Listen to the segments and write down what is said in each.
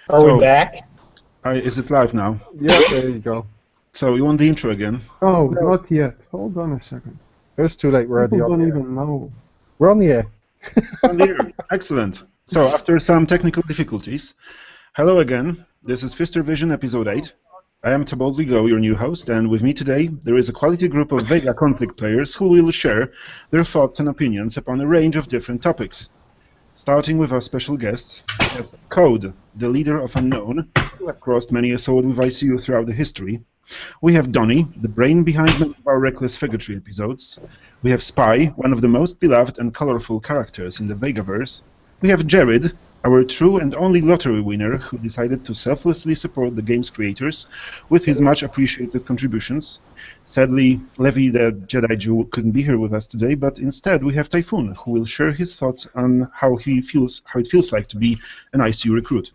Are we back? Is it live now? Yeah, there you go. So you want the intro again? Oh, not yet. Hold on a second. It's too late. We're already People on don't the air. even know. We're on the air. On the air. Excellent. So after some technical difficulties, hello again. This is Fistervision episode 8. I am Boldly Go, your new host, and with me today there is a quality group of Vega conflict players who will share their thoughts and opinions upon a range of different topics. Starting with our special guests, we have Code, the leader of Unknown, who have crossed many a sword with ICU throughout the history. We have Donny, the brain behind many of our reckless Fegotry episodes. We have Spy, one of the most beloved and colorful characters in the Vegaverse. We have Jared, our true and only lottery winner who decided to selflessly support the game's creators with his much appreciated contributions. Sadly, Levi the Jedi Jew couldn't be here with us today, but instead we have Typhoon, who will share his thoughts on how it feels like to be an ICU recruit.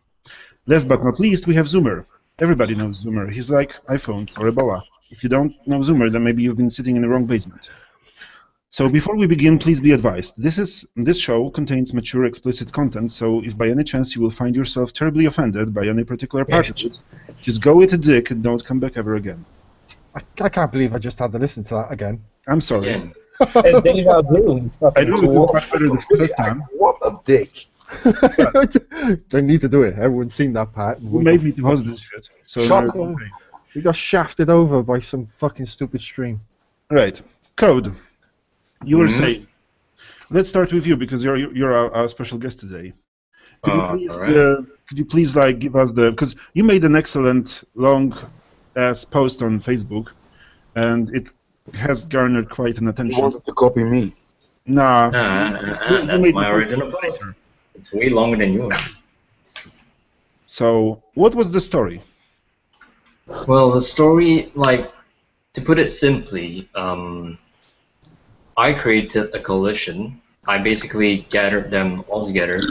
Last but not least, we have Zoomer. Everybody knows Zoomer. He's like iPhone or Ebola. If you don't know Zoomer, then maybe you've been sitting in the wrong basement. So before we begin, please be advised. This show contains mature, explicit content, so if by any chance you will find yourself terribly offended by any particular part of it, just go with a dick and don't come back ever again. I can't believe I just had to listen to that again. I'm sorry. Yeah. It's deja vu. I know it was much better the first time. What a dick. Don't need to do it. Everyone's seen that part. Who made me to host this shit? So Shut up. We got shafted over by some fucking stupid stream. Right. Code. You were saying. Let's start with you because you're our special guest today. Could you please like give us because you made an excellent long post on Facebook, and it has garnered quite an attention. You wanted to copy me? Nah. That's my original post. It's way longer than yours. So, what was the story? Well, the story, to put it simply, I created a coalition. I basically gathered them all together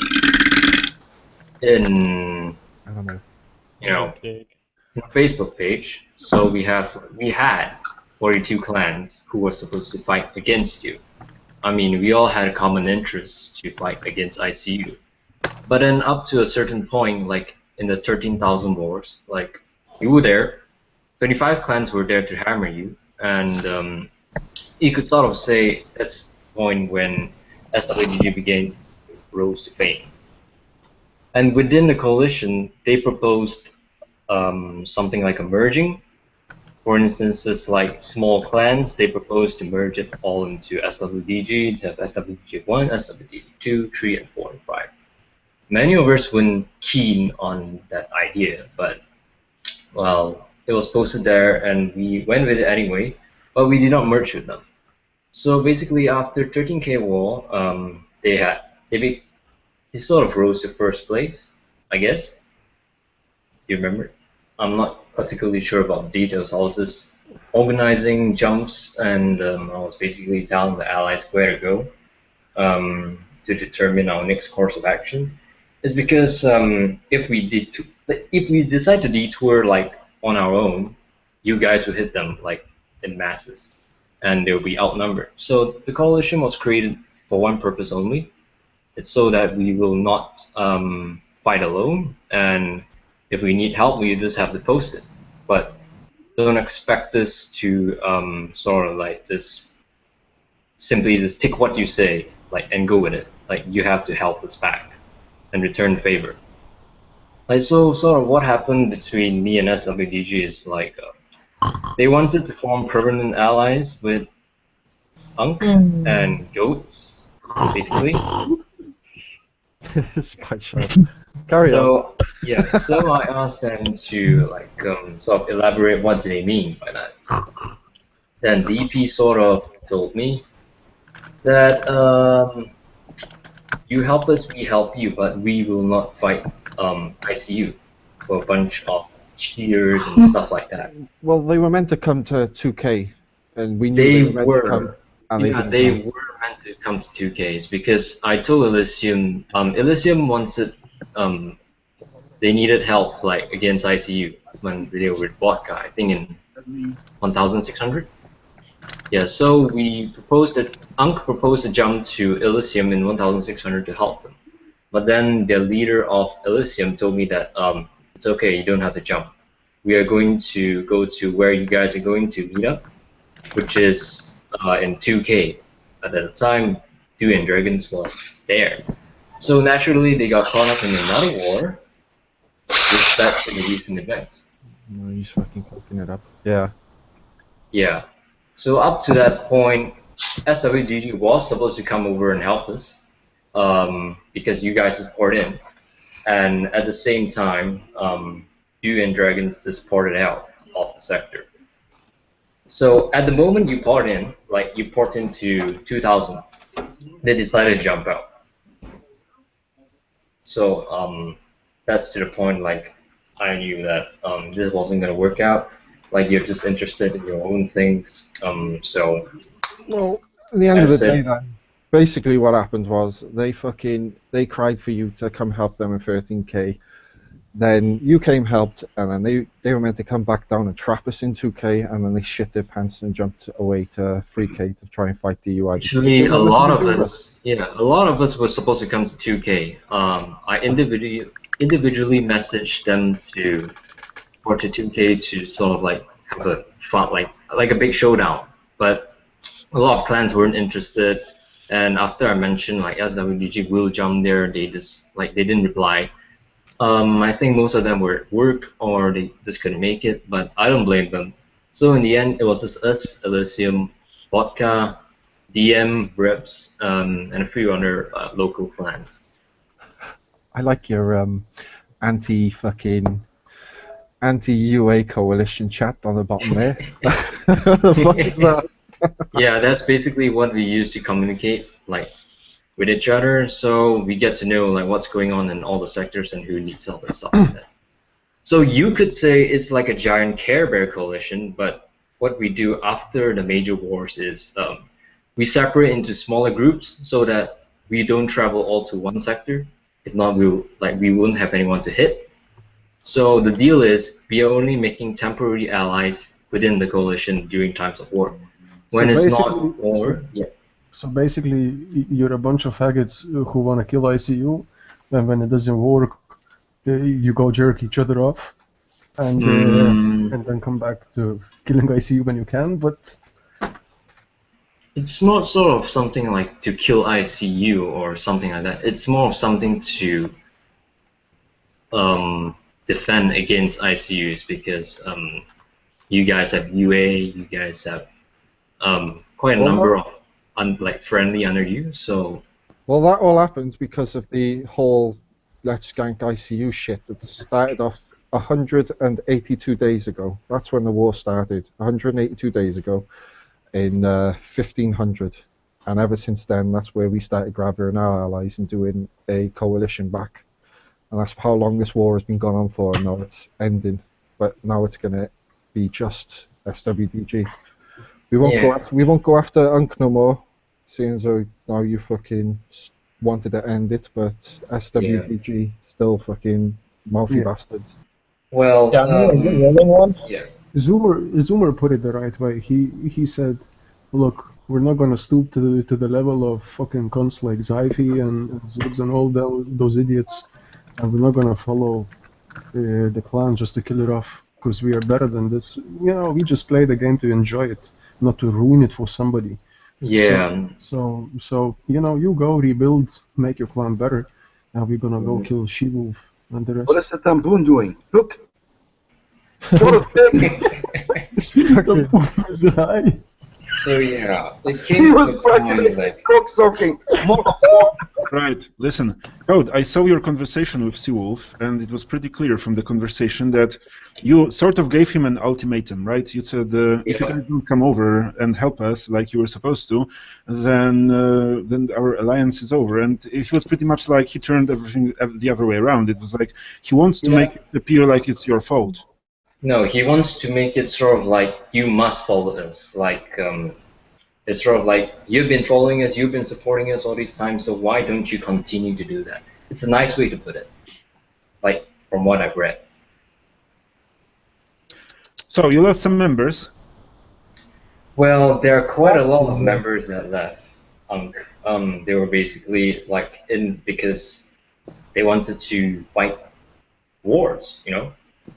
in, I don't know. in a Facebook page. So we had 42 clans who were supposed to fight against you. I mean, we all had a common interest to fight against ICU. But then up to a certain point, like in the 13,000 wars, you were there, 25 clans were there to hammer you, and you could sort of say that's the point when SWDG rose to fame. And within the coalition, they proposed something like a merging. For instance, it's like small clans, they proposed to merge it all into SWDG, to have SWDG 1, SWDG 2, 3, and 4, and 5. Many of us weren't keen on that idea, but, well, it was posted there and we went with it anyway, but we did not merge with them. So basically, after 13K war, they sort of rose to first place, I guess. You remember? I'm not particularly sure about the details. I was just organizing jumps, and I was basically telling the allies where to go to determine our next course of action. It's because if we decide to detour on our own, you guys would hit them in masses, and they'll be outnumbered. So the coalition was created for one purpose only. It's so that we will not fight alone, and if we need help, we just have to post it. But don't expect us to sort of just simply just take what you say and go with it. You have to help us back and return favor. So sort of what happened between me and SWDG is they wanted to form permanent allies with Unk and Goats, basically. Spy shot. Carry on. Yeah, so I asked them to sort of elaborate what do they mean by that. Then DP sort of told me that you help us, we help you, but we will not fight ICU for a bunch of cheers and stuff like that. Well, they were meant to come to 2K, and we knew They were meant to come to 2Ks because I told Elysium, Elysium wanted, they needed help against ICU when they were with Vodka, I think in 1600. Yeah, so we proposed that Unk proposed a jump to Elysium in 1600 to help them. But then the leader of Elysium told me that it's okay, you don't have to jump. We are going to go to where you guys are going to meet up, which is in 2K. At the time, Two and Dragons was there. So naturally, they got caught up in another war, which led to the recent events. No, he's fucking cooking it up. Yeah. Yeah. So up to that point, SWGG was supposed to come over and help us because you guys just poured in, and at the same time, you and Dragons just ported out of the sector. So at the moment you port in, like you port into 2000, they decided to jump out. So that's to the point like I knew that this wasn't gonna work out. Like you're just interested in your own things. So Well, at the end of the That's it. day, then, basically what happened was they cried for you to come help them in 13K. Then you came, helped, and then they were meant to come back down and trap us in 2K, and then they shit their pants and jumped away to 3K to try and fight the UI. actually, a lot of us were supposed to come to 2K. I individually messaged them to or to 2K to sort of like have a fun, like a big showdown. But a lot of clans weren't interested, and after I mentioned like SWDG will jump there, they just like they didn't reply. I think most of them were at work or they just couldn't make it, but I don't blame them. So in the end, it was just us, Elysium, Vodka, DM, Reps, and a few other local clans. I like your anti-UA coalition chat on the bottom there. The fuck is that? Yeah, that's basically what we use to communicate, like with each other, so we get to know like what's going on in all the sectors and who needs help and stuff like that. So you could say it's like a giant Care Bear coalition, but what we do after the major wars is we separate into smaller groups so that we don't travel all to one sector. If not, we wouldn't have anyone to hit. So the deal is we are only making temporary allies within the coalition during times of war. When it's not war, yeah. So basically, you're a bunch of faggots who want to kill ICU, and when it doesn't work, you go jerk each other off, and then come back to killing ICU when you can. But it's not sort of something like to kill ICU or something like that. It's more of something to defend against ICUs because you guys have UA, you guys have quite a number of like friendly under you, so Well, that all happened because of the whole Let's Gank ICU shit that started off 182 days ago. That's when the war started, 182 days ago in 1500. And ever since then, that's where we started gathering our allies and doing a coalition back. And that's how long this war has been going on for, and now it's ending. But now it's going to be just SWDG. We won't go after Unk no more, seeing as though now you fucking wanted to end it, but SWDG still fucking mouthy bastards. well yeah. Zoomer put it the right way. He said, "Look, we're not gonna stoop to the level of fucking cunts like Zyphy and Zubs and all those idiots, and we're not gonna follow the clan just to kill it off because we are better than this. You know, we just play the game to enjoy it, not to ruin it for somebody." Yeah. So you know, you go rebuild, make your clan better, and we're gonna go kill She-Wolf and the rest. What is the Tamboon doing? Look! So yeah, it He came was to a point practicing like cocksucking! Right. Listen, Code, I saw your conversation with Seawolf, and it was pretty clear from the conversation that you sort of gave him an ultimatum, right? You said, if you guys don't come over and help us like you were supposed to, then our alliance is over. And he was pretty much like he turned everything the other way around. It was like he wants to make it appear like it's your fault. no, he wants to make it sort of like you must follow us, like it's sort of like you've been following us, you've been supporting us all these times, so why don't you continue to do that? It's a nice way to put it, like from what I've read. So you lost some members. Well, there are quite a lot of members that left. They were basically like in because They wanted to fight wars,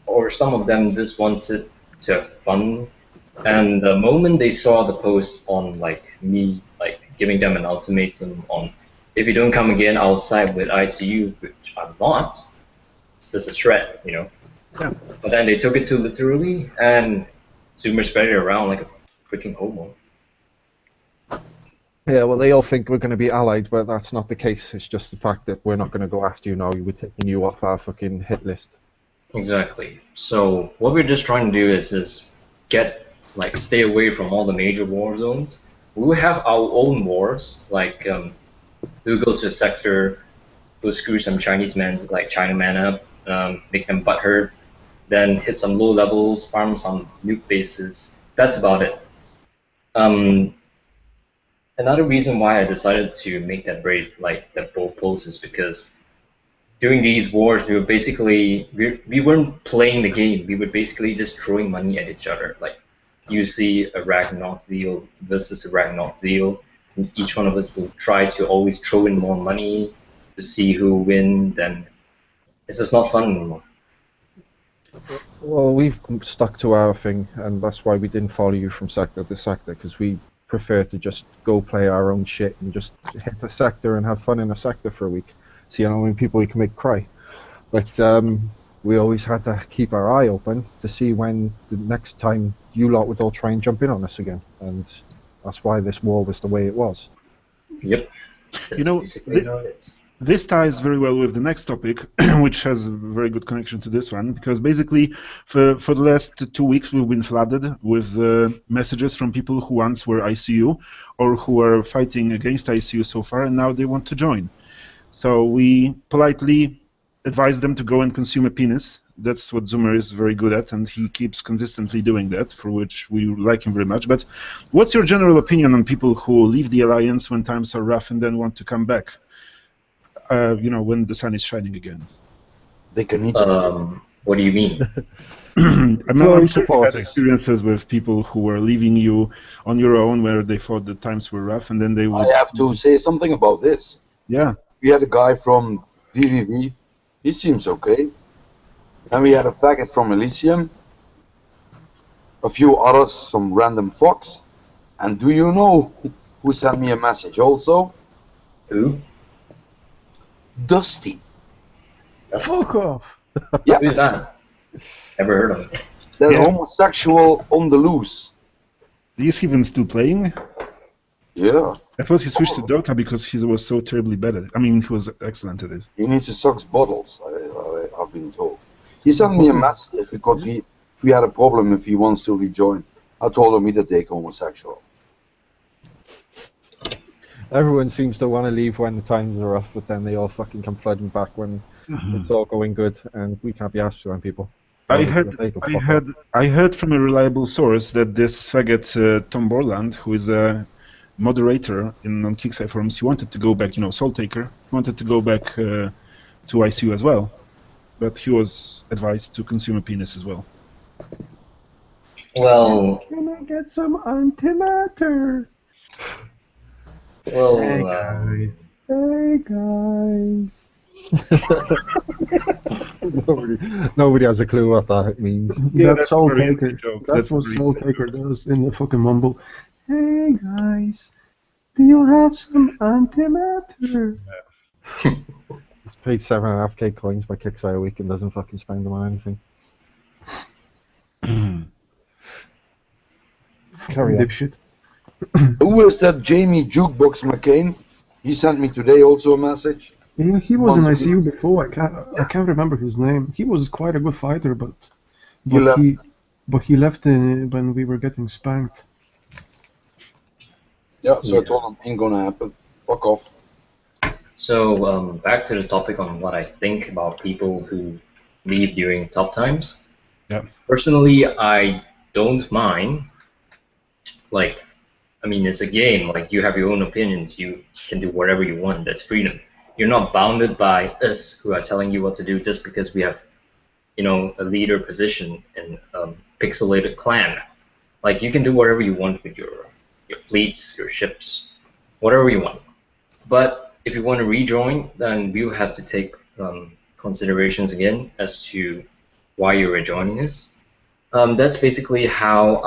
or some of them just wanted to have fun. And the moment they saw the post on like me, like giving them an ultimatum on if you don't come again, I'll side with ICU, which I'm not. It's just a threat. Yeah. But then they took it too literally, and Zoomer spread it around like a freaking homo. Yeah, well, they all think we're going to be allied, but that's not the case. It's just the fact that we're not going to go after you now. We're taking you off our fucking hit list. Exactly. So what we're just trying to do is stay away from all the major war zones. We will have our own wars, like we'll go to a sector, we'll screw some Chinese men, like Chinaman up, make them butthurt, then hit some low levels, farm some nuke bases. That's about it. Um, Another reason why I decided to make that bold post is because during these wars, we weren't playing the game. We were basically just throwing money at each other. Like you see a Ragnarok Zeal versus a Ragnarok Zeal, and each one of us will try to always throw in more money to see who will win. Then it's just not fun anymore. Well, we've stuck to our thing, and that's why we didn't follow you from sector to sector, because we prefer to just go play our own shit and just hit the sector and have fun in a sector for a week. See how many people we can make cry. But we always had to keep our eye open to see when the next time you lot would all try and jump in on us again, and that's why this war was the way it was. Yep. That's basically how it is. This ties very well with the next topic, which has a very good connection to this one, because basically for the last 2 weeks we've been flooded with messages from people who once were ICU or who are fighting against ICU so far, and now they want to join. So we politely advise them to go and consume a penis. That's what Zoomer is very good at, and he keeps consistently doing that, for which we like him very much. But what's your general opinion on people who leave the Alliance when times are rough and then want to come back? When the sun is shining again. They can eat. What do you mean? I'm sure you had experiences with people who were leaving you on your own where they thought the times were rough and then they would... I have to say something about this. Yeah. We had a guy from VVV. He seems okay. And we had a faggot from Elysium. A few others, some random fox. And do you know who sent me a message also? Who? Dusty. Fuck off. Yeah. Who's that? Never heard of him. That Yeah. homosexual on the loose. Is he even still playing? Yeah. I thought he switched to Dota because he was so terribly bad at it. I mean, he was excellent at it. He needs to suck bottles, I've been told. He sent me a message because we had a problem if he wants to rejoin. I told him he'd take homosexual. Everyone seems to want to leave when the times are rough, but then they all fucking come flooding back when it's all going good, and we can't be asked for them people. I heard from a reliable source that this faggot Tom Borland, who is a moderator on Kickside forums, he wanted to go back, Soul Taker, he wanted to go back to ICU as well, but he was advised to consume a penis as well. Well, Can I get some antimatter? well, Hey guys. Nobody has a clue what that means. Yeah, That's Soul very Taker. easy joke. That's what very Soul easy. Taker does in the fucking mumble. Hey guys, do you have some antimatter? He's paid 7.5k coins by Kickstarter a week and doesn't fucking spend them on anything. Carry on. Dipshit. Who is that Jamie Jukebox McCain? He sent me today also a message. Yeah, he was in Once ICU we- before. I can't remember his name. He was quite a good fighter, but left. he left when we were getting spanked. Yeah, so I told him ain't gonna happen. Fuck off. so back to the topic on what I think about people who leave during tough times. Yeah. Personally, I don't mind. It's a game. Like, you have your own opinions. You can do whatever you want. That's freedom. You're not bounded by us who are telling you what to do just because we have, a leader position in pixelated clan. Like, you can do whatever you want with your fleets, your ships, whatever you want. But if you want to rejoin, then we will have to take considerations again as to why you're rejoining us. That's basically how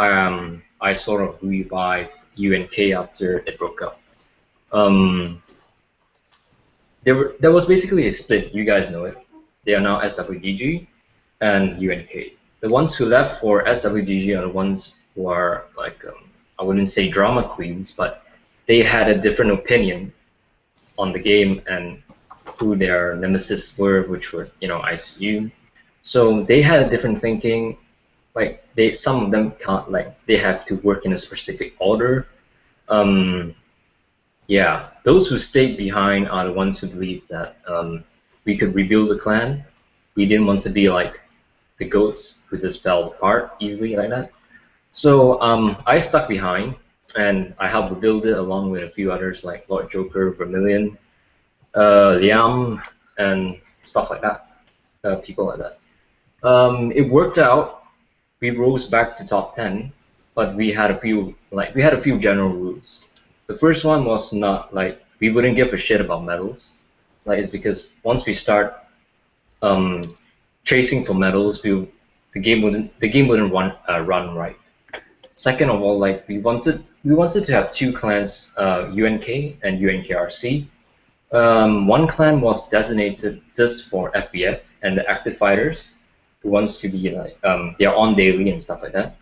I sort of revived UNK after it broke up. Um, there was basically a split. You guys know it. They are now SWDG and UNK. The ones who left for SWDG are the ones who are like I wouldn't say drama queens, but they had a different opinion on the game and who their nemesis were, which were ICU. So they had a different thinking. Like some of them can't they have to work in a specific order. Yeah, those who stayed behind are the ones who believe that we could rebuild the clan. We didn't want to be like the goats who just fell apart easily like that. So I stuck behind and I helped rebuild it along with a few others like Lord Joker, Vermilion, Liam, and stuff like that. People like that. It worked out. We rose back to top 10, but we had a few general rules. The first one was not we wouldn't give a shit about medals. It's because once we start chasing for medals, the game wouldn't run right. Second of all, we wanted to have two clans, UNK and UNKRC. One clan was designated just for FBF and the active fighters who wants to be they're on daily and stuff like that.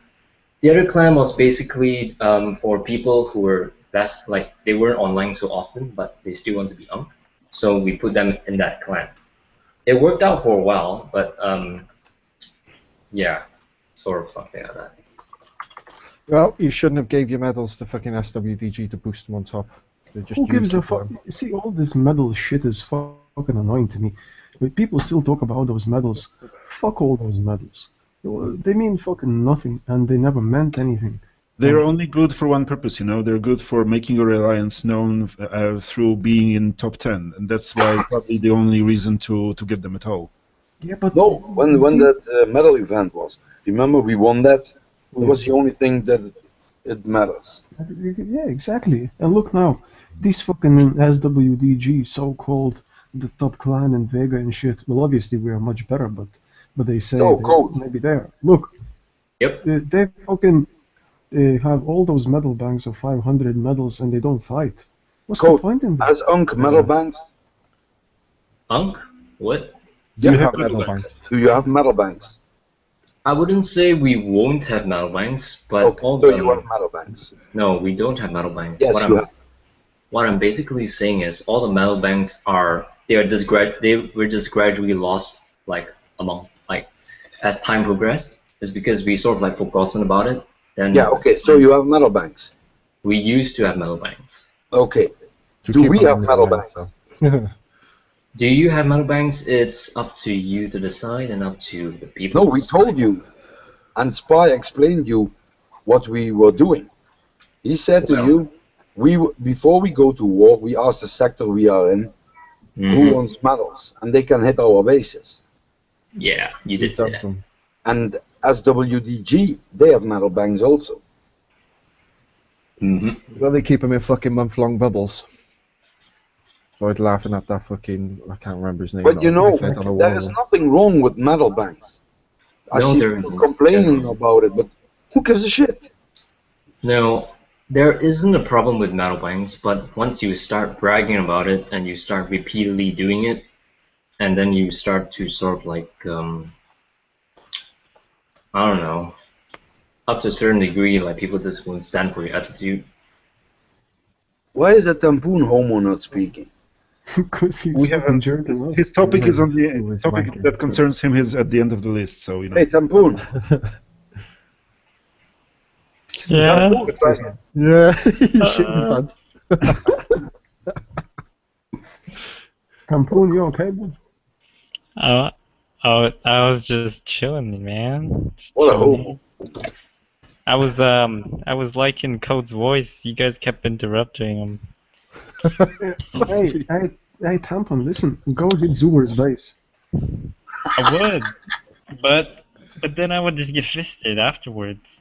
The other clan was basically for people who were less they weren't online so often, but they still want to be on. So we put them in that clan. It worked out for a while, but yeah, sort of something like that. Well, you shouldn't have gave your medals to fucking SWDG to boost them on top. Who gives a fuck? See, all this medal shit is fucking annoying to me. But people still talk about those medals. Fuck all those medals. They mean fucking nothing, and they never meant anything. They're only good for one purpose, They're good for making your alliance known through being in top 10, and that's why probably the only reason to get them at all. Yeah, but no, when that medal event was, remember we won that? It was the only thing that it matters. Yeah, exactly. And look now, these fucking SWDG, so-called the top clan in Vega and shit. Well, obviously we are much better, but they say maybe they're. Look, yep. They fucking have all those medal banks of 500 medals and they don't fight. What's the point in that? Has Unk medal banks? Unk? What? Do you have medal banks? Do you have medal banks? I wouldn't say we won't have medal banks, but so you have medal banks. No, we don't have medal banks. Yes, you have. What I'm basically saying is all the medal banks they were just gradually lost as time progressed. It's because we sort of forgotten about it. Then yeah, okay, so you have medal banks. We used to have medal banks. Okay. Do we have medal banks? Do you have medal banks? It's up to you to decide and up to the people. No, we told you. And Spy explained you what we were doing. He said to you, before we go to war, we ask the sector we are in who wants medals, and they can hit our bases. Yeah, you did say that. And as WDG, they have medal banks also. Well, they keep them in fucking month-long bubbles. So I was laughing at that fucking, I can't remember his name. But there is nothing wrong with medal banks. I see people complaining about it, but who gives a shit? No, there isn't a problem with medal banks, but once you start bragging about it and you start repeatedly doing it, and then you start to sort of I don't know, up to a certain degree, people just won't stand for your attitude. Why is that Tampoon homo not speaking? Because he's fucking jerk as well. His topic is on the topic that concerns him is at the end of the list, so Hey, Tampoon. Yeah. Yeah, he's shitting pants. Tampoon, you okay, bud? I was just chilling, man. Just what chilling. a homo. I was liking Code's voice. You guys kept interrupting him. Hey, Tampon, listen, go hit Zoomer's base. I would, but then I would just get fisted afterwards.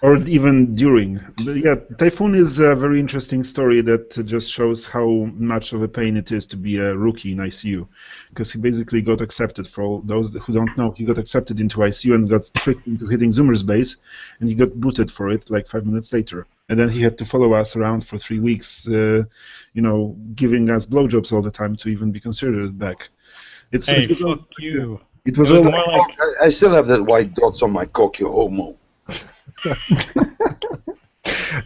or even during. But yeah, Typhoon is a very interesting story that just shows how much of a pain it is to be a rookie in ICU, because he basically got accepted. For all those who don't know, he got accepted into ICU and got tricked into hitting Zoomer's base, and he got booted for it like 5 minutes later. And then he had to follow us around for 3 weeks, giving us blowjobs all the time to even be considered back. Hey, fuck you. It was It was all more like I still have that white dots on my cock, you homo.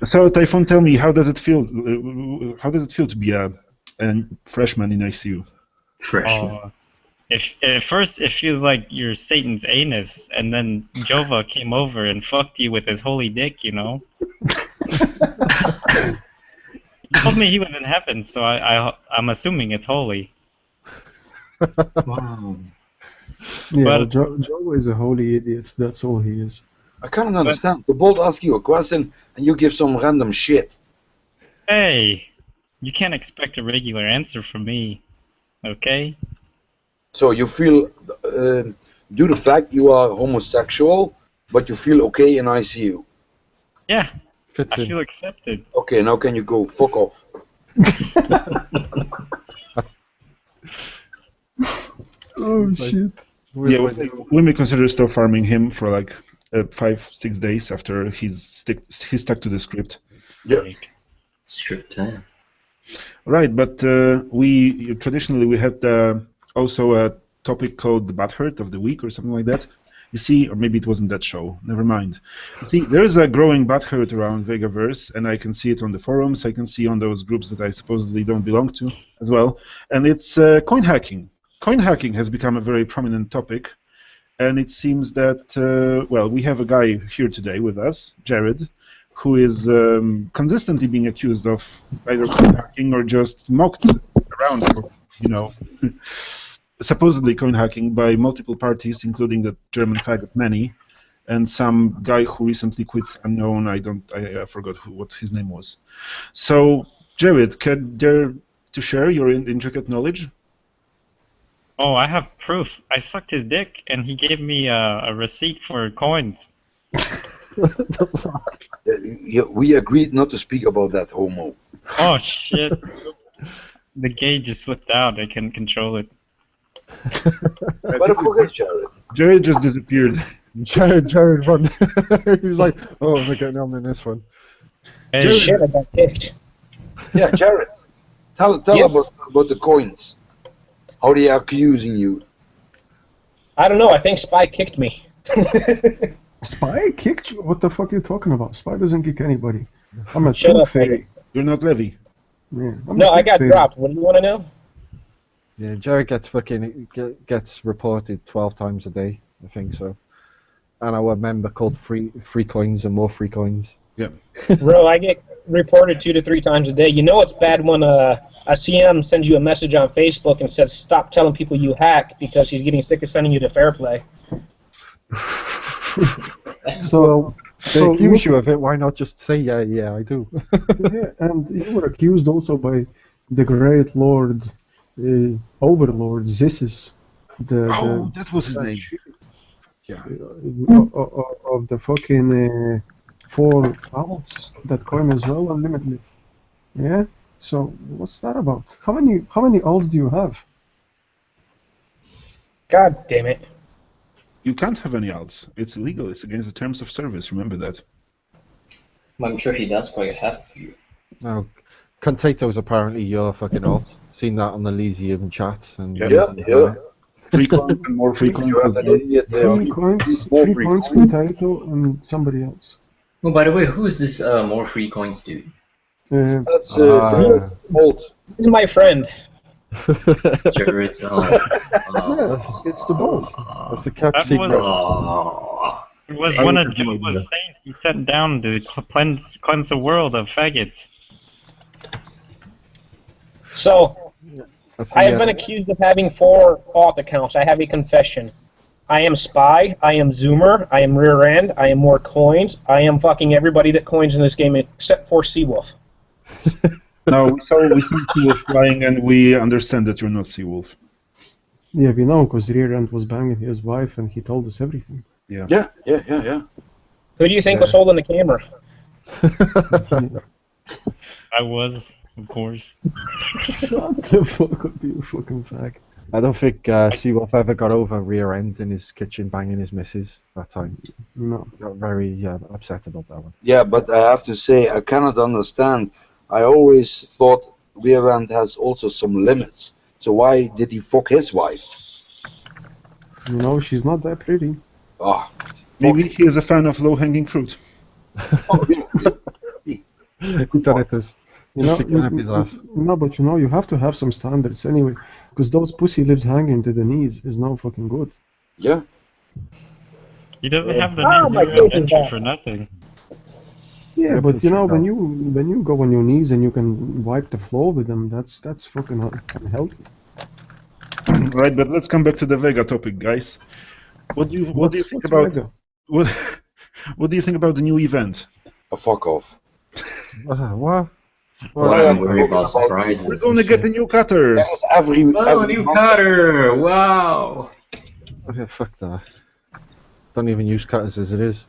So, Typhoon, tell me, how does it feel? How does it feel to be a freshman in ICU? Freshman. at first it feels like you're Satan's anus, and then Jova came over and fucked you with his holy dick, you know. He told me he was in heaven, so I'm assuming it's holy. Wow. Yeah, But- Joe is a holy idiot. That's all he is. I can't understand. The bolt asks you a question and you give some random shit. Hey, you can't expect a regular answer from me, okay? So you feel, due to the fact you are homosexual, but you feel okay in ICU. Yeah, Fits I in. feel accepted. Okay, now can you go fuck off? Oh shit. Yeah, we may consider still farming him for like 5-6 days after he's stuck to the script. Yeah. Script time. Right, but we traditionally we had also a topic called the Butthurt of the Week or something like that. You see, or maybe it wasn't that show. Never mind. You see, there is a growing butthurt around Vegaverse, and I can see it on the forums. I can see on those groups that I supposedly don't belong to as well. And it's coin hacking. Coin hacking has become a very prominent topic, and it seems that well, we have a guy here today with us, Jared, who is consistently being accused of either coin hacking or just mocked around, supposedly coin hacking by multiple parties, including the German faggot Manny, and some guy who recently quit unknown. I forgot what his name was. So, Jared, can dare to share your intricate knowledge? Oh, I have proof. I sucked his dick, and he gave me a receipt for coins. We agreed not to speak about that, homo. Oh shit! The gate just slipped out. I couldn't control it. Where the fuck is Jared? Jared just disappeared. Jared run. He was like, oh, I'm getting on in this one. Hey, Shit, I got kicked. Yeah, Jared. Tell Yes. about the coins. How they are accusing you. I don't know. I think Spy kicked me. Spy kicked you? What the fuck are you talking about? Spy doesn't kick anybody. I'm a Shut tooth up, fairy. You're not Levy. Yeah, I'm No, a I tooth got fairy. dropped. What do you want to know? Yeah, Jared gets reported 12 times a day, I think so. And our member called free coins and more free coins. Yeah. Bro, I get reported 2 to 3 times a day. You know it's bad when a CM sends you a message on Facebook and says, stop telling people you hack because he's getting sick of sending you to Fair Play. So, They so accuse you of it, why not just say, yeah, I do? yeah, and you were accused also by the great Lord, Overlord Zissis, Oh, that was his name. Yeah. Of the fucking 4 outs that coin as well, unlimitedly. Yeah. So what's that about? How many alts do you have? God damn it. You can't have any alts. It's illegal. It's against the terms of service. Remember that. I'm sure he does quite have a few. Now, Contato's apparently your fucking alt. Seen that on the Lysium chat. And Yeah. 3 coins and more free coins You as are an well. idiot. 3 coins, More 3 free coins coins. from Taito and somebody else. Oh, by the way, who is this more free coins dude? That's Ah. Jared's alt. This is my friend. Jared's It's the boss. That's a kept That secret. it was I one would of have no idea. Jova's saints. He sent down to cleanse the world of faggots. So, That's I have the, been accused of having 4 alt accounts. I have a confession. I am Spy, I am Zoomer, I am Rear End, I am More Coins, I am fucking everybody that coins in this game except for Seawolf. No, we saw Seawolf flying, and we understand that you're not Seawolf. Yeah, we know, because Rear End was banging his wife and he told us everything. Yeah. Who do you think Yeah. was holding the camera? I was, of course. Shut the fuck up, you fucking fag. I don't think Seawolf ever got over rear end in his kitchen banging his missus that time. No. Got very upset about that one. Yeah, but I have to say, I cannot understand. I always thought rear end has also some limits. So why did he fuck his wife? You know, she's not that pretty. Ah, Maybe he is a fan of low-hanging fruit. oh, yeah. He done it just to get up his ass. No, but you know, you have to have some standards anyway, because those pussy lips hanging to the knees is no fucking good. Yeah. He doesn't have the Oh, name my Zero goodness. Adventure for nothing. Yeah, Yeah, but you know, picture when you go on your knees and you can wipe the floor with them, that's fucking unhealthy. Right, but let's come back to the Vega topic, guys. What do you think What's about Vega? what do you think about the new event? Oh, fuck off. What? Well, I I'm am worried about talking about- surprises. We're going to get a new cutter. Yes, every Oh, a new month. cutter! Wow! Okay, fuck that. Don't even use cutters as it is.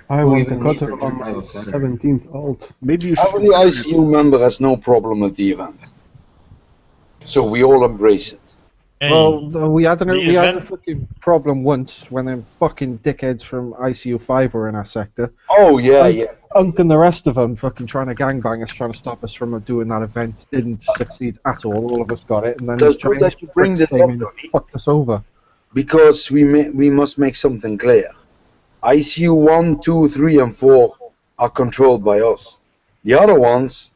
I Who want the even needs cutter a on my new cutter? 17th alt. Maybe you should. Every ICU member has no problem with the event. So we all embrace it. Hey, Well, no, we had a event- fucking problem once when them fucking dickheads from ICU 5 were in our sector. Oh, yeah, yeah. Unk and the rest of them fucking trying to gangbang us, trying to stop us from doing that event. Didn't succeed at all. All of us got it, and then That's these good Chinese that you bring pricks this came up, in and Tony. fucked us over. Because we must make something clear. ICU 1, 2, 3, and 4 are controlled by us. The other ones,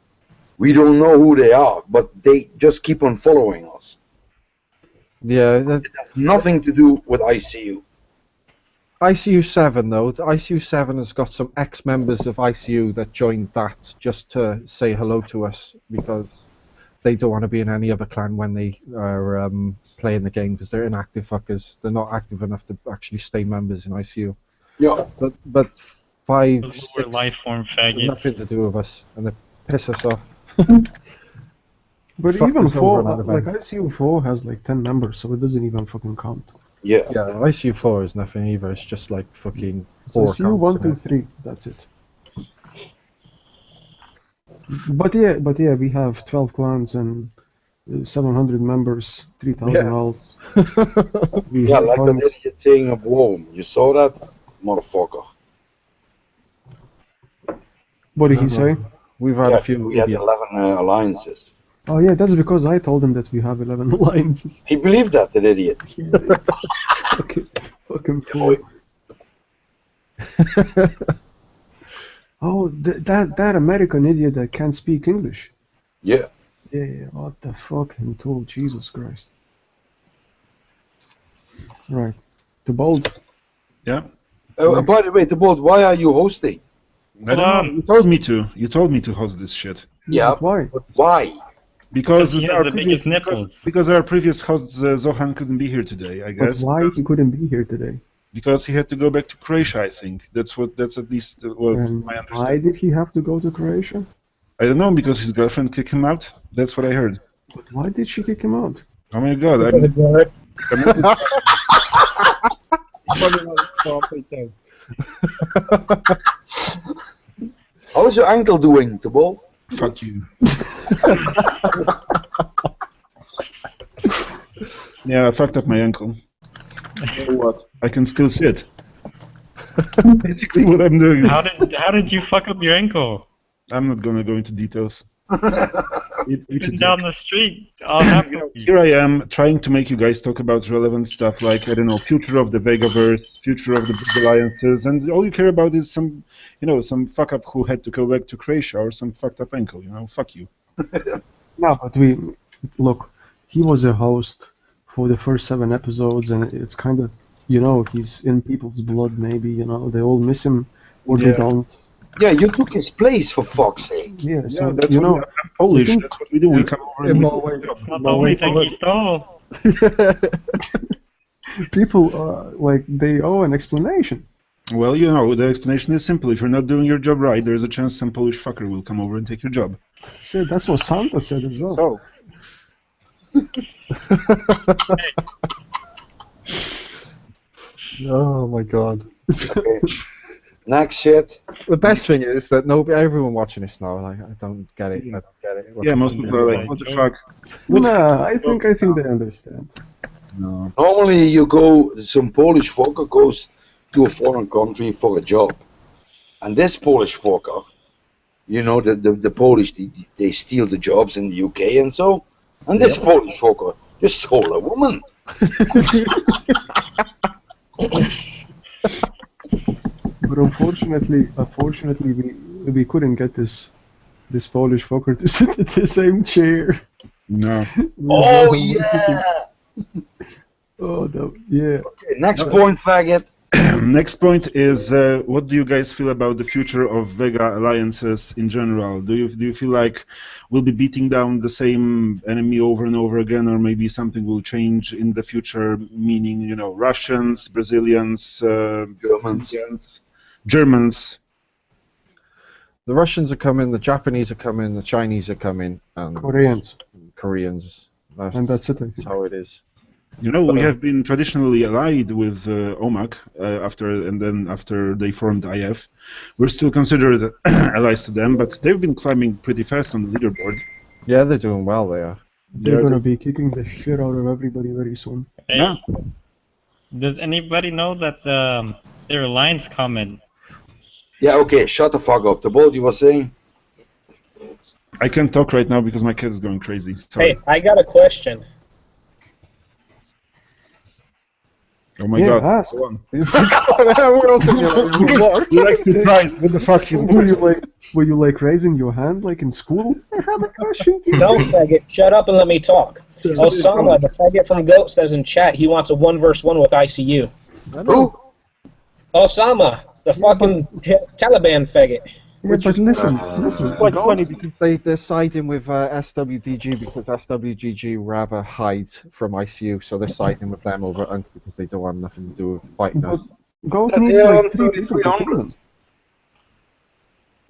we don't know who they are, but they just keep on following us. Yeah, It has nothing to do with ICU. ICU 7 though. The ICU 7 has got some ex-members of ICU that joined that just to say hello to us because they don't want to be in any other clan when they are playing the game because they're inactive fuckers. They're not active enough to actually stay members in ICU. Yeah. But 5, those 6 were life form have nothing faggots. to do with us, and they piss us off. But Fuck even us over 4, on that like event. ICU 4 has like 10 members, so it doesn't even fucking count. Yeah. Yeah, ICU 4 is nothing either. It's just like fucking It's 4 ICU 1, 2, counts. 3, that's it. But yeah, we have 12 clans and 700 members, 3,000 Yeah. alts. We Yeah, have like that points. idiot saying a worm. You saw that? Motherfucker. What did he say? We've had Yeah, a few we had idiots. 11 alliances. Oh yeah, that's because I told him that we have 11 alliances. He believed that, that idiot. Fucking fool. Oh, that American idiot that can't speak English. Yeah. Yeah, what the fucking tool, Jesus Christ. Right. To bold. Yeah. By the way, the board, why are you hosting? I don't know. You told me to. You told me to host this shit. Yeah, But why? but why? Because he has our the previous biggest nipples. because our previous host Zohan couldn't be here today, I But guess. why he couldn't be here today? Because he had to go back to Croatia, I think. That's at least well And my why understanding. did he have to go to Croatia? I don't know, because his girlfriend kicked him out. That's what I heard. But why did she kick him out? Oh my god, Because of Garrett. How's your ankle doing, the ball? fuck you. Yeah, I fucked up my ankle. So what? I can still sit. Basically what I'm doing. How did you fuck up your ankle? I'm not gonna go into details. Been down the street. All happy. Here I am trying to make you guys talk about relevant stuff like, I don't know, future of the Vegaverse, future of the big alliances, and all you care about is some, some fuck up who had to go back to Croatia or some fucked up ankle, fuck you. No, but look, he was a host for the first 7 episodes, and it's kind of, he's in people's blood maybe, they all miss him, or they Yeah. don't. Yeah, you took his place, for fuck's sake. Yeah, so, That's I'm Polish, think- that's what we do. We come over and we do always, It's not the only thing he stole. people, they owe an explanation. Well, the explanation is simple. If you're not doing your job right, there's a chance some Polish fucker will come over and take your job. That's what Santa said as well. So. Oh my god. Next shit. The best thing is that everyone watching this now, like, I don't get it. I don't get it. Yeah, most people are like, what the fuck? Nah, I think they understand. No. Normally, some Polish fucker goes to a foreign country for a job, and this Polish fucker, you know, the Polish they steal the jobs in the UK and so, and this Polish fucker just stole a woman. But unfortunately, we couldn't get this Polish fucker to sit in the same chair. No. Oh yeah. Oh no, yeah. Okay, next point, faggot. Next point is what do you guys feel about the future of Vega alliances in general? Do you feel like we'll be beating down the same enemy over and over again, or maybe something will change in the future? Meaning, you know, Russians, Brazilians, Germans. Indians, Germans. The Russians are coming, the Japanese are coming, the Chinese are coming, and Koreans. Koreans. And that's it, I That's think. how it is. You know, we have been traditionally allied with OMAC after they formed IF. We're still considered allies to them, but they've been climbing pretty fast on the leaderboard. Yeah, they're doing well. They are. They're gonna be kicking the shit out of everybody very soon. Hey, Yeah. does anybody know that their alliance comment? Yeah, okay, shut the fuck up. The boat you were saying? I can't talk right now because my cat is going crazy. Sorry. Hey, I got a question. Oh my Yeah, god. ask. Go on. What else have you like? You're like surprised. What the fuck? He's Were you like raising your hand like in school? I have a question. No, faggot, shut up and let me talk. Osama, the faggot from Goat, says in chat he wants a 1v1 with ICU. Who? Osama, the fucking Taliban faggot. Yeah, but listen. It's quite funny because they're siding with SWDG because SWDG rather hide from ICU, so they're siding with them over UNC because they don't want nothing to do with fighting us. Goat needs like 3 people to kill him.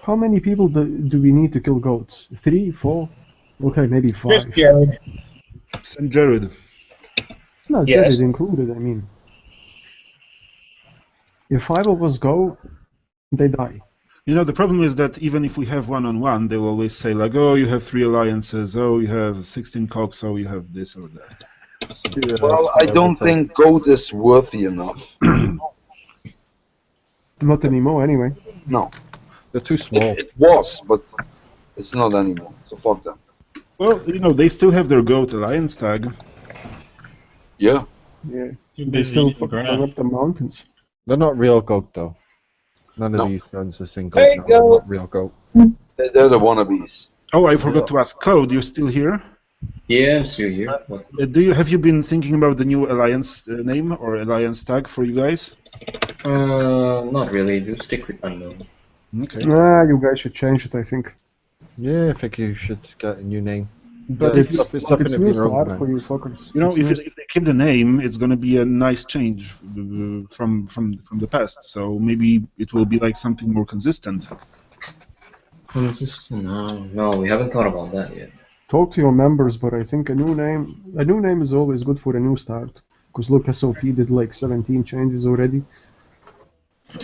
How many people do we need to kill goats? 3, 4? Okay, maybe 5. Just Jared. St. Jared. No, Yes. Jared included, I mean. If 5 of us go, they die. You know, the problem is that even if we have one-on-one, they will always say like, oh, you have 3 alliances, oh, you have 16 cocks, oh, you have this or that. Yeah, Well, I don't think Goat is worthy enough. Not anymore, anyway. No. they're too small. It was, but it's not anymore. So fuck them. Well, you know, they still have their GOAT alliance tag. Yeah. Yeah. Too They busy still eating fucking grass. run up the mountains. They're not real goat though. None of No. these guns are single. Hey, No, they're Goat. not real goat. They're the wannabes. Oh, I forgot to ask, Code, you still here? Yeah, I'm still here. What's Have you been thinking about the new alliance name or alliance tag for you guys? not really. Do stick with unknown. Okay. Nah, you guys should change it, I think. Yeah, I think you should get a new name. But Yeah, it's up in new your own start name. for you fuckers. You know, It's if new they keep the name, it's going to be a nice change from the past. So maybe it will be like something more consistent. Consistent? No, we haven't thought about that yet. Talk to your members, but I think a new name is always good for a new start. Because look, SOP did like 17 changes already.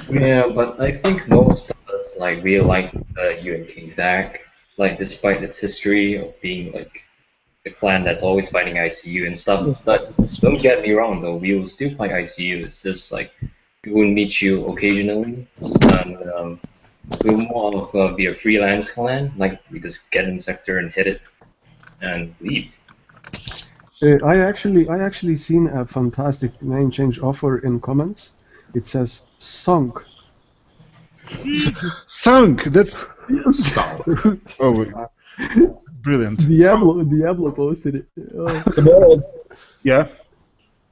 Yeah, but I think most of us like really like the UNK deck. Like, despite its history of being like a clan that's always fighting ICU and stuff. But don't get me wrong, though, we will still fight ICU. It's just like we will meet you occasionally, and we'll more of be a freelance clan. Like, we just get in sector and hit it and leave. I actually seen a fantastic name change offer in comments. It says Sunk. Sunk! That's... Oh, it's brilliant. Diablo posted it. Oh. Tomorrow, Yeah,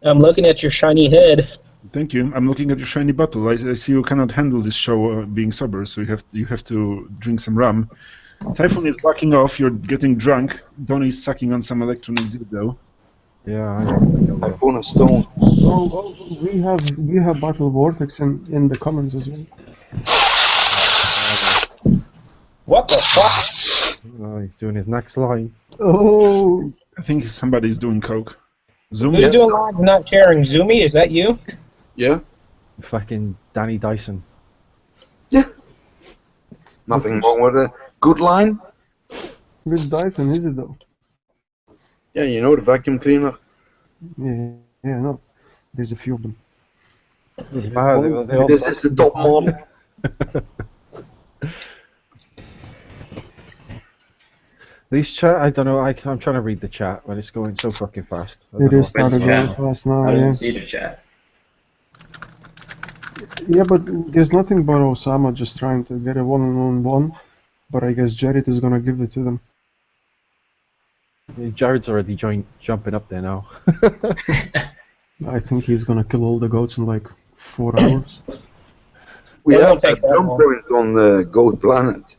I'm looking at your shiny head. thank you. I'm looking at your shiny bottle. I see you cannot handle this show being sober, so you have to drink some rum. Typhoon is backing off, you're getting drunk. Donnie is sucking on some electronic dildo. Yeah, I know. Typhoon and Stone. Oh, we have Battle Vortex in the comments as well. What the fuck? Oh, he's doing his next line. Oh, I think somebody's doing coke. Zoom? Who's doing live and not sharing? Zoomy, is that you? Yeah. Fucking Danny Dyson. Nothing wrong with a good line. Which Dyson is it though? Yeah, you know, the vacuum cleaner. Yeah, no. There's a few of them. Doesn't matter. They all This suck. is the top model. These chat, I don't know. I'm trying to read the chat, but it's going so fucking fast. I don't It know is what- started Yeah. going fast now, I yeah. didn't see the chat. Yeah, but there's nothing but Osama just trying to get a one-on-one, but I guess Jared is gonna give it to them. Jared's already jumping up there now. I think he's gonna kill all the goats in like 4 hours. We It have won't that take that jump long. point on the Goat Planet.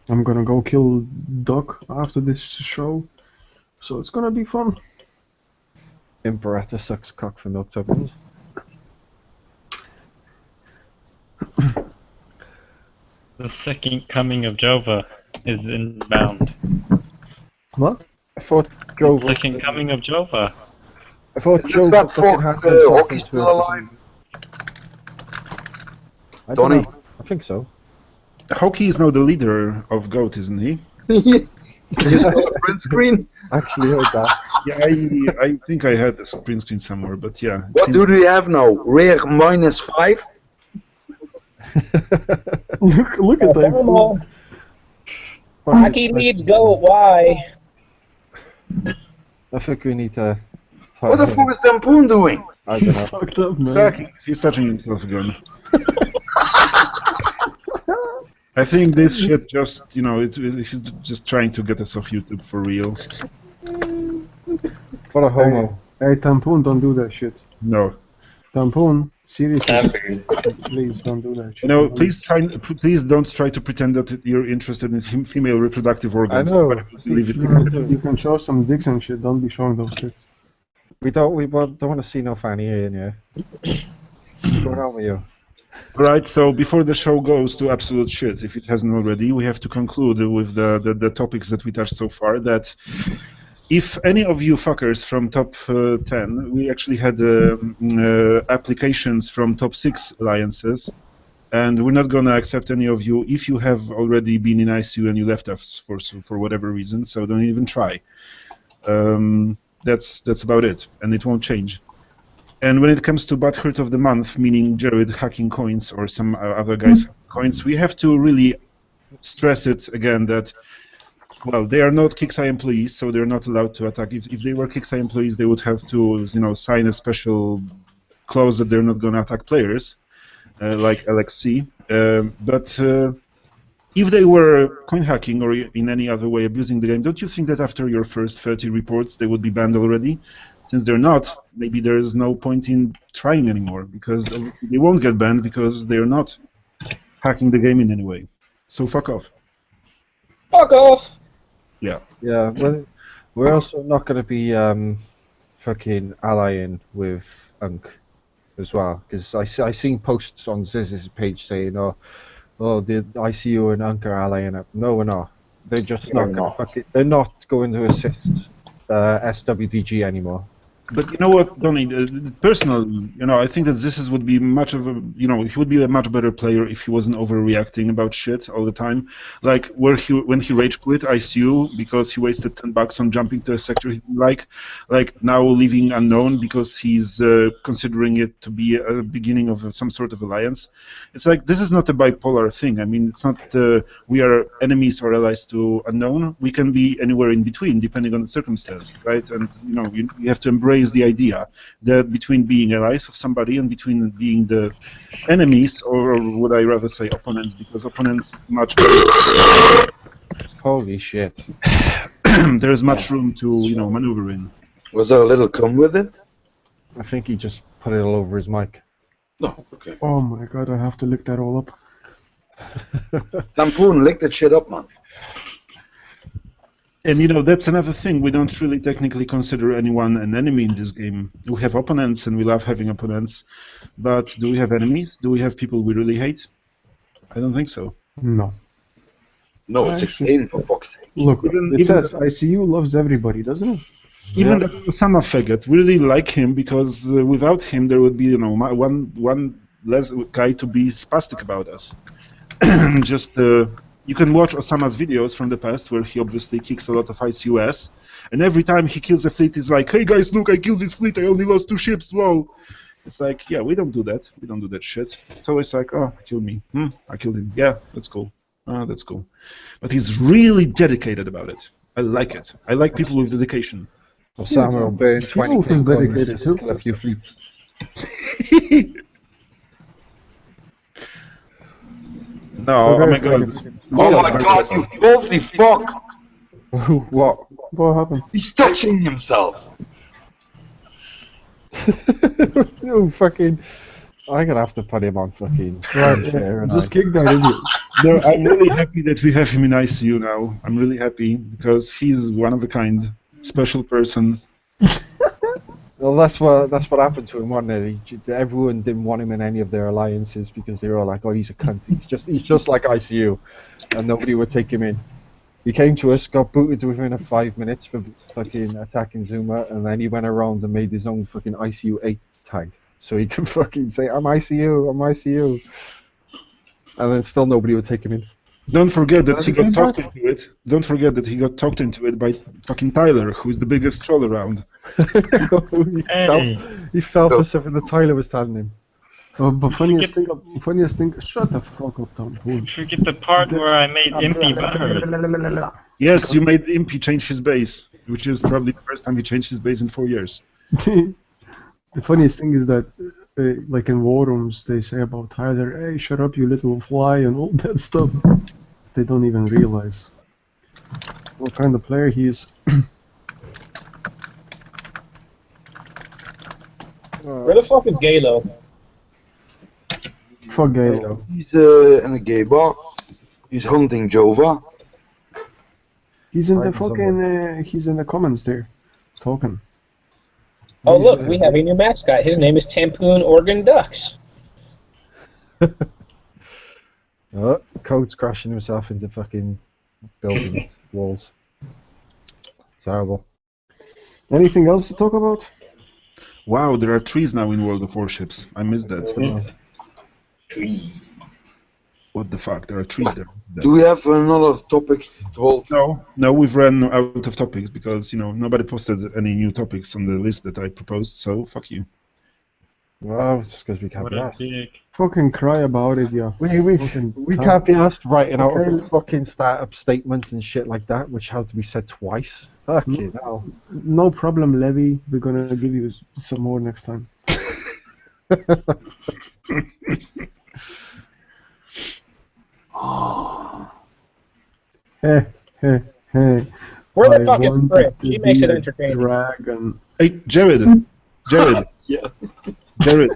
I'm gonna go kill Doc after this show, so it's gonna be fun. Imperator sucks cock for milk tokens. The second coming of Jova is inbound. What? I thought The Joe. second coming of Jova. I thought Is Joe that fucking fuck, had himself Hockey still into a- alive? I don't Donny? know. I think so. Hockey is now the leader of GOAT, isn't he? You saw the print screen? Actually heard that. Yeah, I think I had the print screen somewhere, but yeah. it What seems- do we have now? Rare -5? Look at that. Formal. Hockey leads goat. Why? I think we need to. What the fuck is Tampoon doing? I don't He's know. fucked up, man. He's touching himself again. I think this shit just, he's just trying to get us off YouTube for real. What a homo. Hey, Tampoon, don't do that shit. No. Tampoon, seriously, Tampering. please don't do that shit. Please don't try to pretend that you're interested in female reproductive I organs. know. Leave it. You can show some dicks and shit, don't be showing those tits. We don't want to see no fanny in here. What's going on with you? Right, so before the show goes to absolute shit, if it hasn't already, we have to conclude with the topics that we touched so far, that if any of you fuckers from top 10, we actually had applications from top 6 alliances, and we're not going to accept any of you if you have already been in ICU and you left us for whatever reason, so don't even try. That's about it, and it won't change. And when it comes to Butthurt of the Month, meaning Jared hacking coins or some other guys hacking coins, we have to really stress it again that, well, they are not KIXEYE employees, so they're not allowed to attack. If they were KIXEYE employees, they would have to, sign a special clause that they're not going to attack players, like LXC. But if they were coin hacking or in any other way abusing the game, don't you think that after your first 30 reports, they would be banned already? Since they're not, maybe there's no point in trying anymore, because they won't get banned because they're not hacking the game in any way. So fuck off. Fuck off. Yeah. Yeah, well, we're also not going to be fucking allying with Unk as well, because I seen posts on Ziz's page saying, oh, the ICU and Unk are allying up. No, we're not. They're just not going to fuck it. They're not going to assist SWDG anymore. But you know what, Donny? Personally, I think that this would be much of a, he would be a much better player if he wasn't overreacting about shit all the time. Like when he rage quit ICU because he wasted $10 on jumping to a sector he didn't like now leaving unknown because he's considering it to be a beginning of some sort of alliance. It's like this is not a bipolar thing. I mean, it's not we are enemies or allies to unknown. We can be anywhere in between depending on the circumstance, right? And you have to embrace the idea that between being allies of somebody and between being the enemies, or would I rather say opponents, because opponents much better. Holy shit. There's much room to maneuver in. Was there a little cum with it? I think he just put it all over his mic. No, okay. Oh my god, I have to lick that all up. Tampoon, lick that shit up, man. And that's another thing. We don't really technically consider anyone an enemy in this game. We have opponents, and we love having opponents. But do we have enemies? Do we have people we really hate? I don't think so. No. No, it's Actually- 16 for fuck's sake. Look, Even- it says ICU loves everybody, doesn't it? Even that Osama faggot, we really like him because without him there would be one less guy to be spastic about us. just you can watch Osama's videos from the past where he obviously kicks a lot of ICUS, and every time he kills a fleet, he's like, "Hey guys, look, I killed this fleet. I only lost 2 ships. Lol." It's like, yeah, we don't do that. We don't do that shit. It's always like, oh, kill me. I killed him. Yeah, that's cool. That's cool. But he's really dedicated about it. I like it. I like people with dedication. Osama will burn 20 Wolf is guns, dedicated too. kill a few fleets. No, oh my god. Oh my god, you filthy fuck! What? What happened? He's touching himself! No fucking... I'm gonna have to put him on fucking... Just kick that idiot. No, I'm really happy that we have him in ICU now. I'm really happy because he's one of a kind, special person. Well, that's what happened to him, wasn't it? Everyone didn't want him in any of their alliances because they were all like, "Oh, he's a cunt. He's just like ICU," and nobody would take him in. He came to us, got booted within 5 minutes for fucking attacking Zuma, and then he went around and made his own fucking ICU 8 tag, so he could fucking say, "I'm ICU, I'm ICU," and then still nobody would take him in. Don't forget that he got talked into it. Don't forget that he got talked into it by fucking Tyler, who's the biggest troll around. He fell for something that Tyler was telling him. But funniest thing, shut the fuck up, Tom. Forget the part where I made Impy better. Yes, you made Impy change his base, which is probably the first time he changed his base in 4 years. The funniest thing is that, like in war rooms, they say about Tyler, "Hey, shut up, you little fly," and all that stuff. They don't even realize what kind of player he is. Where the fuck is Galo? Fuck Galo. He's in a gay bar. He's hunting Jova. He's in the fucking. He's in the comments there, talking. Oh look, we have a new mascot. His name is Tampoon Oregon Ducks. Code's crashing himself into fucking building walls. It's horrible. Anything else to talk about? Wow, there are trees now in World of Warships. I missed that. Trees. What the fuck? There are trees there. Do we have another topic to hold? No, we've run out of topics because, nobody posted any new topics on the list that I proposed, so fuck you. Well, it's because we can't What be a asked. dick. Fucking cry about it, yeah. We can't be asked writing out a fucking startup statement and shit like that, which had to be said twice. Fucking hell. No problem, Levy. We're gonna give you some more next time. Hey. Where the fuck is Chris? She makes it entertaining. Dragon. Hey, Jared. Yeah. Jared.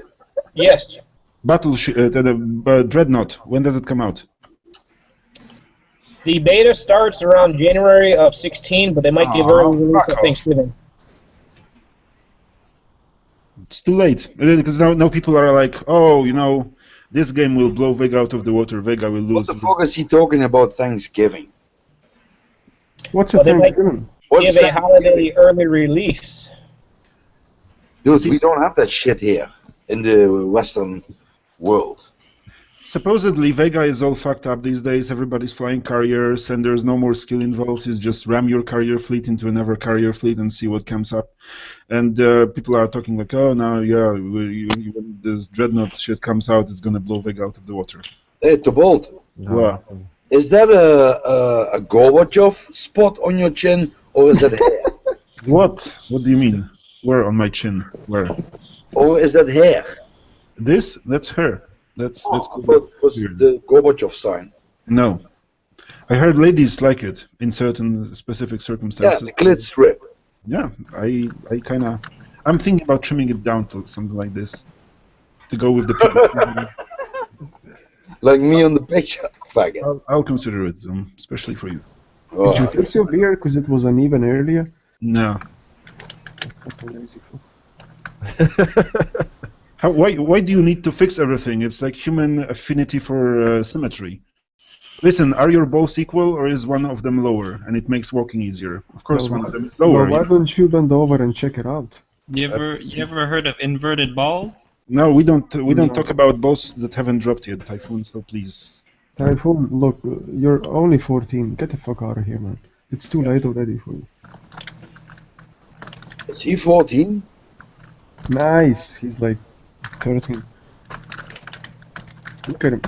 Yes. Dreadnought. When does it come out? The beta starts around January of 16, but they might give early release at Thanksgiving. It's too late because now people are like, oh, this game will blow Vega out of the water. Vega will lose. What the fuck is he talking about Thanksgiving? What's a Thanksgiving? Give a holiday early release. Dude, we don't have that shit here in the Western world. Supposedly, Vega is all fucked up these days. Everybody's flying carriers, and there's no more skill involved. You just ram your carrier fleet into another carrier fleet and see what comes up. And people are talking like, oh, now, yeah, when this Dreadnought shit comes out, it's gonna blow Vega out of the water. Hey, Tobold. Wow. Is that a Gorbachev spot on your chin, or is that hair? What? What do you mean? Where on my chin? Where? Or is that hair? This? That's her. That's I thought it was the Gorbachev sign. No. I heard ladies like it in certain specific circumstances. Yeah, the clit strip. Yeah, I kind of... I'm thinking about trimming it down to something like this. To go with the people. Like me on the picture, faggot. I'll consider it, especially for you. Oh. Did you fix your beard because it was uneven earlier? No. Fucking lazy fool. Why do you need to fix everything? It's like human affinity for symmetry. Listen, are your balls equal or is one of them lower and it makes walking easier? Of course, one of them is lower. Well, why don't you bend over and check it out? You ever heard of inverted balls? No, we don't talk about balls that haven't dropped yet, Typhoon. So please. Typhoon, look, you're only 14. Get the fuck out of here, man. It's too late already for you. Is he 14? Nice. He's like 13. Look at him.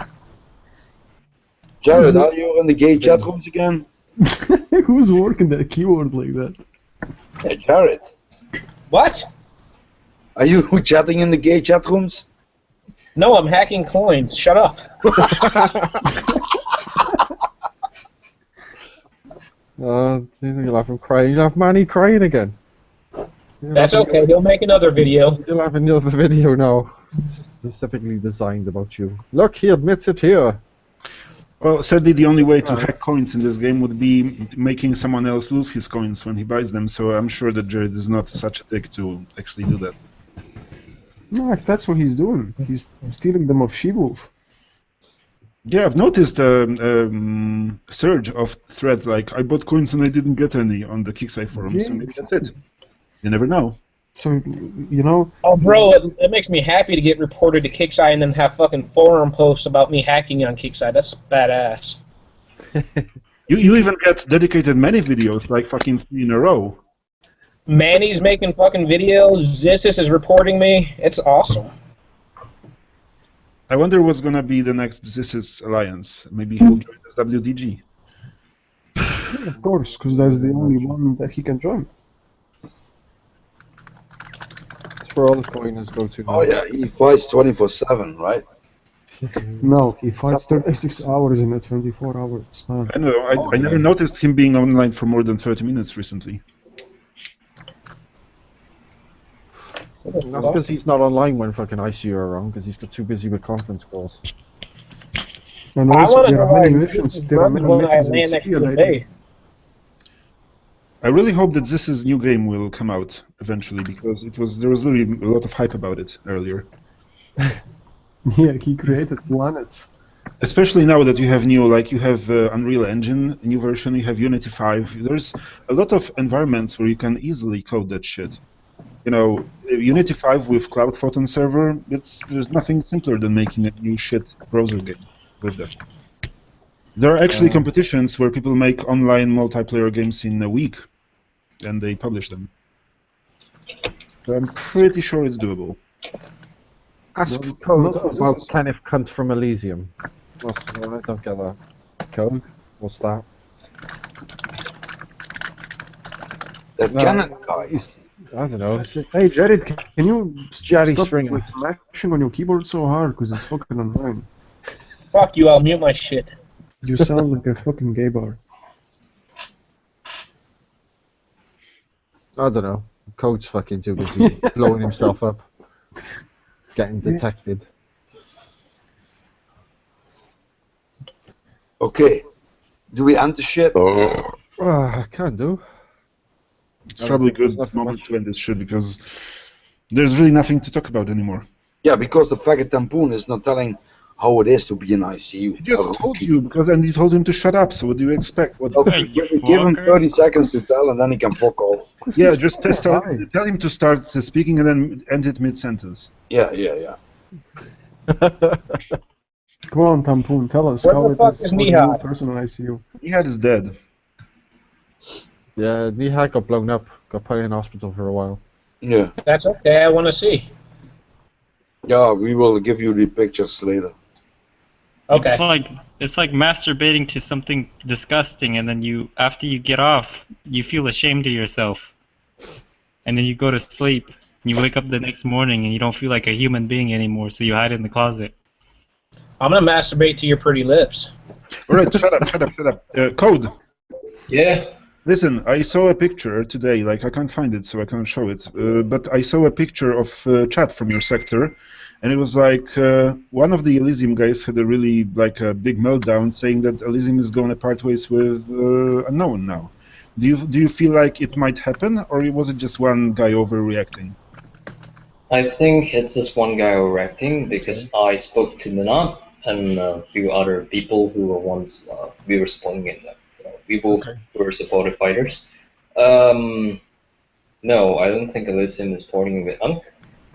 Jared, are you in the gay chat rooms again? Who's working that keyboard like that? Hey, Jared, What? are you chatting in the gay chat rooms? No, I'm hacking coins. Shut up. You'll have him crying. You'll have Manny crying again. That's okay. He'll make another video. You'll have another video now, specifically designed about you. Look, he admits it here. Well, sadly, the only way to hack coins in this game would be making someone else lose his coins when he buys them, so I'm sure that Jared is not such a dick to actually do that. No, that's what he's doing. He's stealing them off She-Wolf. Yeah, I've noticed a surge of threads like, I bought coins and I didn't get any on the Kicksai forum, so maybe that's it. You never know. So, you know... Oh, bro, it makes me happy to get reported to Kicksai and then have fucking forum posts about me hacking on Kicksai. That's badass. You even get dedicated many videos, like fucking 3 in a row. Manny's making fucking videos. Zissis is reporting me. It's awesome. I wonder what's gonna be the next Zis's alliance. Maybe he'll join as WDG. Yeah, of course, because that's the only one that he can join. That's where all the coiners go to now. Oh yeah, he fights 24/7, right? No, he fights 36 hours in a 24-hour span. I know. I never noticed him being online for more than 30 minutes recently. That's because he's not online when fucking ICU are around, because he's got too busy with conference calls. And I also, want to there know are why many missions. There are many when I missions in land next Syria to the lately. bay. I really hope that Zis's new game will come out eventually, because there was really a lot of hype about it earlier. Yeah, he created planets. Especially now that you have you have Unreal Engine, a new version, you have Unity 5. There's a lot of environments where you can easily code that shit. You know, Unity 5 with Cloud Photon server, there's nothing simpler than making a new shit browser game with that. There are actually competitions where people make online multiplayer games in a week, and they publish them. So I'm pretty sure it's doable. Ask No, Code no, about this is- Kenneth Cunt from Elysium. I don't get that. Code? What's that? That No, Canon guy. I don't know. Hey, Jared, can you Jerry stop Springer. like, mashing on your keyboard so hard? Because it's fucking annoying. Fuck you, I'll mute my shit. You sound like a fucking gay bar. I don't know. Code's fucking too busy blowing himself up. Getting detected. Okay. Do we end the shit? I can do. It's I don't probably think there's good nothing moment much. to end this shit because there's really nothing to talk about anymore. Yeah, because the faggot Tampoon is not telling how it is to be in ICU. He just told you and you told him to shut up. So what do you expect? What? Hey, you Give him fucker. 30 seconds to tell, and then he can fuck off. Yeah, just tell him to start speaking and then end it mid-sentence. Yeah, yeah, yeah. Come on, Tampoon, tell us Where how the it fuck is is for the Nihad? new person in ICU. Nihad is dead. Yeah, Nihad got blown up. Got put in hospital for a while. Yeah. That's okay, I want to see. Yeah, we will give you the pictures later. Okay. It's like masturbating to something disgusting, and then after you get off, you feel ashamed of yourself, and then you go to sleep. And you wake up the next morning and you don't feel like a human being anymore, so you hide in the closet. I'm going to masturbate to your pretty lips. All right, shut up. Code. Yeah. Listen, I saw a picture today. Like I can't find it, so I can't show it. But I saw a picture of chat from your sector, and it was like one of the Elysium guys had a really a big meltdown, saying that Elysium is going to part ways with Unknown now. Do you feel like it might happen, or was it just one guy overreacting? I think it's just one guy overacting because I spoke to Minot and a few other people who were once we were supporting it. We both were supported fighters. No, I don't think Elysium is porting with Unk.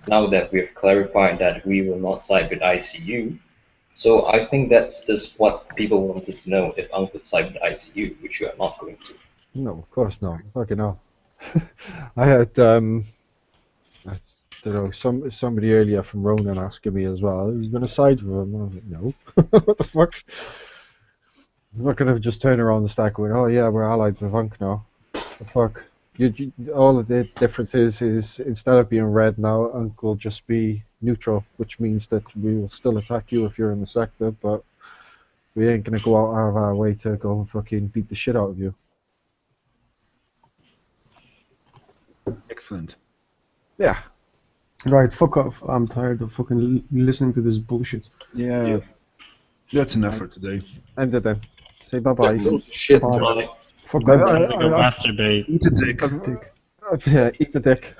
Now that we have clarified that we will not side with ICU, So I think that's just what people wanted to know if Unc would side with ICU, which you are not going to. No, of course not. Fucking hell. I had I don't know, somebody earlier from Ronan asking me as well, who's going to side with him? I was like, no. What the fuck? I'm not going to just turn around and start going, oh yeah, we're allied with Unc now. The fuck? All of the difference is instead of being red now, Unc will just be neutral, which means that we will still attack you if you're in the sector, but we ain't going to go out of our way to go and fucking beat the shit out of you. Excellent. Yeah. Right, fuck off. I'm tired of fucking listening to this bullshit. Yeah. That's enough for today. End it then. Say bye-bye. Shit. Bye. Bye. Fuck Bye. off. I'm gonna go masturbate. Eat a dick. Dick. Yeah, eat the dick.